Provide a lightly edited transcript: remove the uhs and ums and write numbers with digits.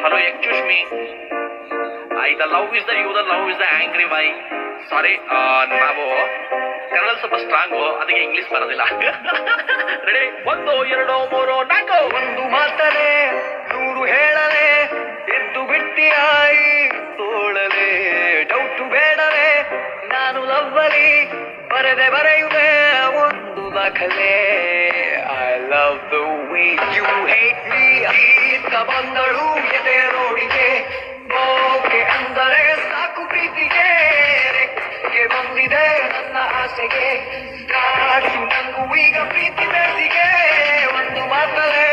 Hello, excuse me. The love is the you, the love is the angry why. ಸಾರಿ, ನಾವು ಕನ್ನಡ ಸ್ವಲ್ಪ strong, ಅದಕ್ಕೆ English ಬರೋದಿಲ್ಲ. Ready? 1 2 3 4. ಒಂದು ಮಾತಲೆ 100 ಹೇಳಲೆ, ಎದ್ದು ಬಿಟ್ಟಿಯಾಯಿ ತೋಳಲೆ. ಡೌಟು ಬೇಡವೇ, ನಾನು ಲವ್ವಲಿ ಬರೆಯುವೆ ಒಂದು ದಾಖಲೆ. I love the way you hate me. ಈತ ಬಂದಳು ಎದೆ ರೋಡಿಗೆ, ಓಕೆ ಅಂದರೆ ಸಾಕು ಪ್ರೀತಿಗೆ. ರೆಕ್ಕೆ ಬಂದಿದೆ ನನ್ನ ಆಸೆಗೆ, ಕಾಡು ನಂಗು ಈಗ ಪ್ರೀತಿ ಬೇಸಿಗೆ. ಒಂದು ಮಾತಲೆ